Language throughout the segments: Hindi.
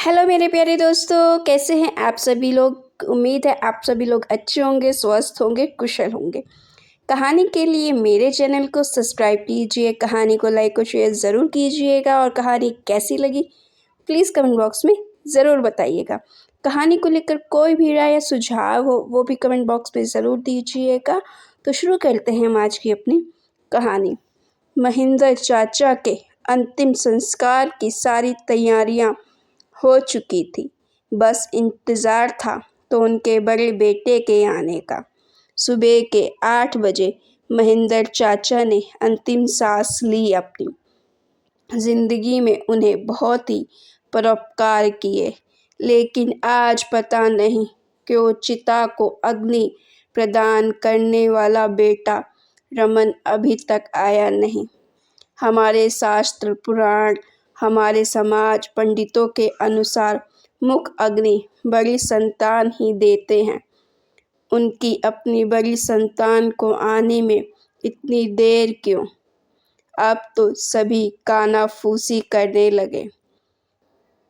हेलो मेरे प्यारे दोस्तों, कैसे हैं आप सभी लोग। उम्मीद है आप सभी लोग अच्छे होंगे, स्वस्थ होंगे, कुशल होंगे। कहानी के लिए मेरे चैनल को सब्सक्राइब कीजिए, कहानी को लाइक और शेयर ज़रूर कीजिएगा और कहानी कैसी लगी प्लीज़ कमेंट बॉक्स में ज़रूर बताइएगा। कहानी को लेकर कोई भी राय या सुझाव हो वो भी कमेंट बॉक्स में ज़रूर दीजिएगा। तो शुरू करते हैं हम आज की अपनी कहानी। महेंद्र चाचा के अंतिम संस्कार की सारी तैयारियां हो चुकी थी। बस इंतज़ार था तो उनके बड़े बेटे के आने का। सुबह के 8 बजे महेंद्र चाचा ने अंतिम सांस ली। अपनी ज़िंदगी में उन्हें बहुत ही परोपकार किए, लेकिन आज पता नहीं क्यों चिता को अग्नि प्रदान करने वाला बेटा रमन अभी तक आया नहीं। हमारे शास्त्र पुराण, हमारे समाज पंडितों के अनुसार मुख अग्नि बड़ी संतान ही देते हैं। उनकी अपनी बड़ी संतान को आने में इतनी देर क्यों? अब तो सभी कानाफूसी करने लगे,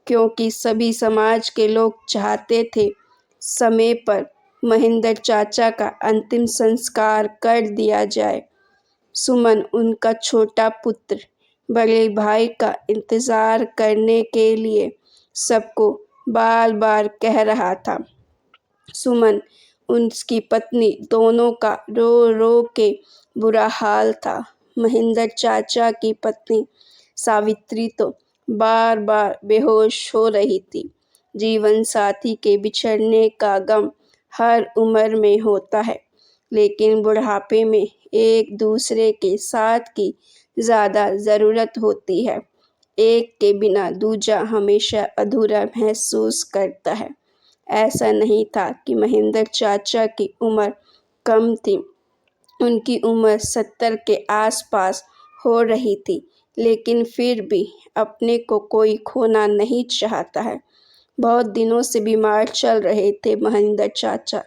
क्योंकि सभी समाज के लोग चाहते थे समय पर महेंद्र चाचा का अंतिम संस्कार कर दिया जाए। सुमन, उनका छोटा पुत्र, बड़े भाई का इंतज़ार करने के लिए सबको बार बार कह रहा था। सुमन, उसकी पत्नी, दोनों का रो रो के बुरा हाल था। महेंद्र चाचा की पत्नी सावित्री तो बार बार बेहोश हो रही थी। जीवन साथी के बिछड़ने का गम हर उम्र में होता है, लेकिन बुढ़ापे में एक दूसरे के साथ की ज़्यादा ज़रूरत होती है। एक के बिना दूजा हमेशा अधूरा महसूस करता है। ऐसा नहीं था कि महेंद्र चाचा की उम्र कम थी। उनकी उम्र 70 के आसपास हो रही थी, लेकिन फिर भी अपने को कोई खोना नहीं चाहता है। बहुत दिनों से बीमार चल रहे थे महेंद्र चाचा,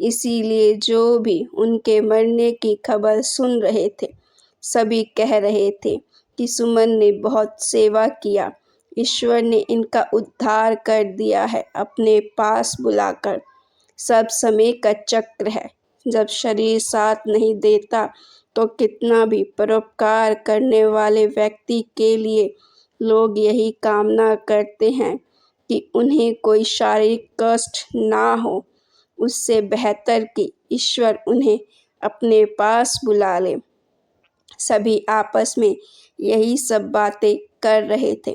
इसीलिए जो भी उनके मरने की खबर सुन रहे थे, सभी कह रहे थे कि सुमन ने बहुत सेवा किया, ईश्वर ने इनका उद्धार कर दिया है अपने पास बुलाकर। सब समय का चक्र है, जब शरीर साथ नहीं देता तो कितना भी परोपकार करने वाले व्यक्ति के लिए लोग यही कामना करते हैं कि उन्हें कोई शारीरिक कष्ट ना हो। उससे बेहतर कि ईश्वर उन्हें अपने पास बुला ले। सभी आपस में यही सब बातें कर रहे थे।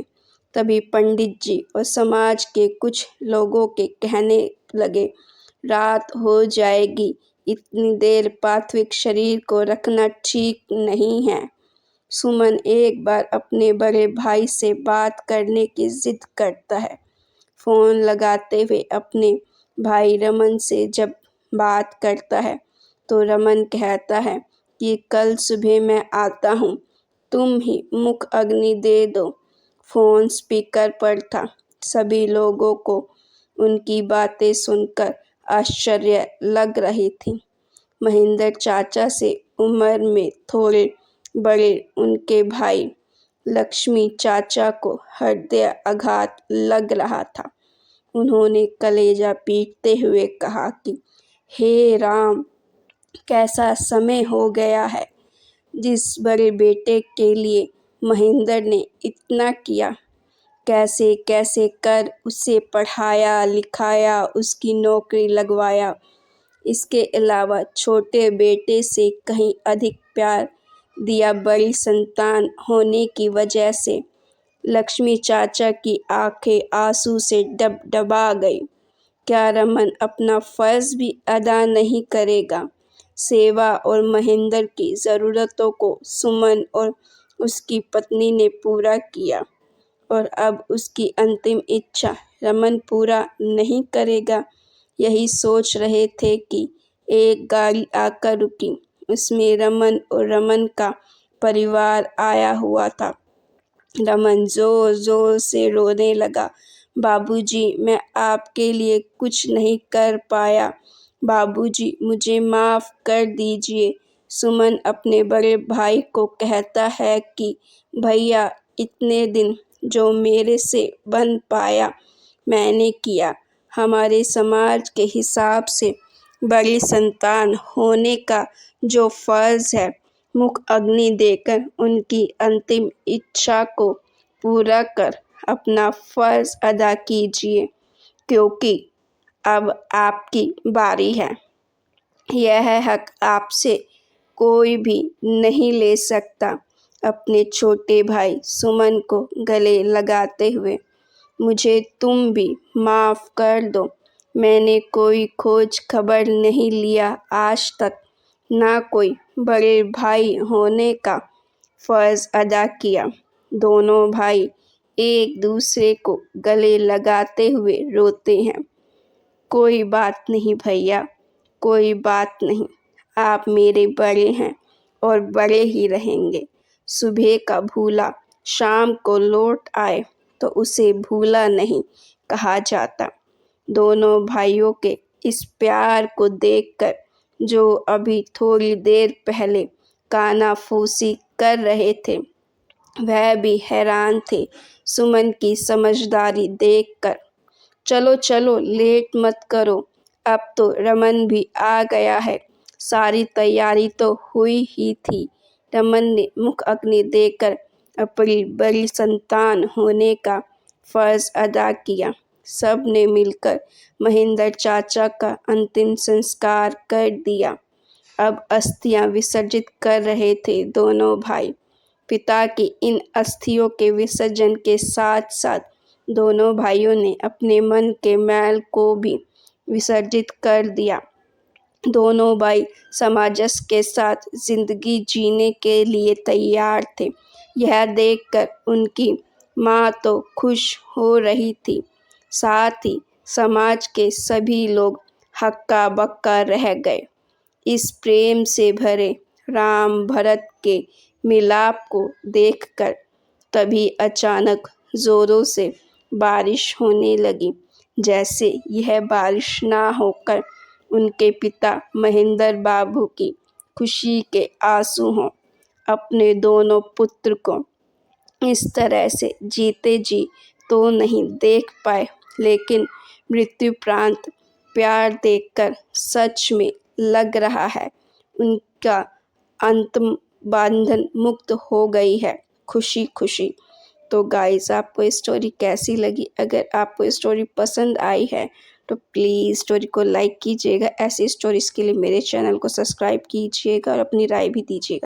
तभी पंडित जी और समाज के कुछ लोगों के कहने लगे, रात हो जाएगी, इतनी देर पार्थिव शरीर को रखना ठीक नहीं है। सुमन एक बार अपने बड़े भाई से बात करने की जिद करता है। फ़ोन लगाते हुए अपने भाई रमन से जब बात करता है तो रमन कहता है कि कल सुबह मैं आता हूँ, तुम ही मुख अग्नि दे दो। फ़ोन स्पीकर पर था। सभी लोगों को उनकी बातें सुनकर आश्चर्य लग रही थी। महेंद्र चाचा से उम्र में थोड़े बड़े उनके भाई लक्ष्मी चाचा को हृदय आघात लग रहा था। उन्होंने कलेजा पीटते हुए कहा कि हे राम, कैसा समय हो गया है। जिस बड़े बेटे के लिए महेंद्र ने इतना किया, कैसे कैसे कर उसे पढ़ाया लिखाया, उसकी नौकरी लगवाया। इसके अलावा छोटे बेटे से कहीं अधिक प्यार दिया। बड़ी संतान होने की वजह से लक्ष्मी चाचा की आंखें आंसू से डबडबा गई। क्या रमन अपना फर्ज भी अदा नहीं करेगा? सेवा और महेंद्र की ज़रूरतों को सुमन और उसकी पत्नी ने पूरा किया, और अब उसकी अंतिम इच्छा रमन पूरा नहीं करेगा। यही सोच रहे थे कि एक गाड़ी आकर रुकी। उसमें रमन और रमन का परिवार आया हुआ था। रमन जोर जोर से रोने लगा। बाबूजी, मैं आपके लिए कुछ नहीं कर पाया। बाबूजी, मुझे माफ़ कर दीजिए। सुमन अपने बड़े भाई को कहता है कि भैया, इतने दिन जो मेरे से बन पाया मैंने किया। हमारे समाज के हिसाब से बड़ी संतान होने का जो फ़र्ज़ है, मुख अग्नि देकर उनकी अंतिम इच्छा को पूरा कर अपना फ़र्ज़ अदा कीजिए, क्योंकि अब आपकी बारी है। यह हक आपसे कोई भी नहीं ले सकता। अपने छोटे भाई सुमन को गले लगाते हुए, मुझे तुम भी माफ़ कर दो। मैंने कोई खोज खबर नहीं लिया आज तक, ना कोई बड़े भाई होने का फ़र्ज़ अदा किया। दोनों भाई एक दूसरे को गले लगाते हुए रोते हैं। कोई बात नहीं भैया, कोई बात नहीं। आप मेरे बड़े हैं और बड़े ही रहेंगे। सुबह का भूला शाम को लौट आए तो उसे भूला नहीं कहा जाता। दोनों भाइयों के इस प्यार को देखकर जो अभी थोड़ी देर पहले कानाफूसी कर रहे थे, वह भी हैरान थे सुमन की समझदारी देखकर। चलो चलो, लेट मत करो, अब तो रमन भी आ गया है। सारी तैयारी तो हुई ही थी। रमन ने मुख अग्नि देकर अपनी बड़ी संतान होने का फ़र्ज़ अदा किया। सब ने मिलकर महेंद्र चाचा का अंतिम संस्कार कर दिया। अब अस्थियां विसर्जित कर रहे थे दोनों भाई। पिता की इन अस्थियों के विसर्जन के साथ साथ दोनों भाइयों ने अपने मन के मैल को भी विसर्जित कर दिया। दोनों भाई सामंजस्य के साथ जिंदगी जीने के लिए तैयार थे। यह देखकर उनकी माँ तो खुश हो रही थी, साथ ही समाज के सभी लोग हक्का बक्का रह गए। इस प्रेम से भरे राम भरत के मिलाप को देखकर तभी अचानक जोरों से बारिश होने लगी। जैसे यह बारिश ना होकर उनके पिता महेंद्र बाबू की खुशी के आंसू हों। अपने दोनों पुत्र को इस तरह से जीते जी तो नहीं देख पाए, लेकिन मृत्युपरांत प्यार देखकर सच में लग रहा है उनका अंतिम बंधन मुक्त हो गई है, खुशी खुशी। तो गाइस, आपको स्टोरी कैसी लगी? अगर आपको स्टोरी पसंद आई है तो प्लीज़ स्टोरी को लाइक कीजिएगा। ऐसी स्टोरीज़ के लिए मेरे चैनल को सब्सक्राइब कीजिएगा और अपनी राय भी दीजिएगा।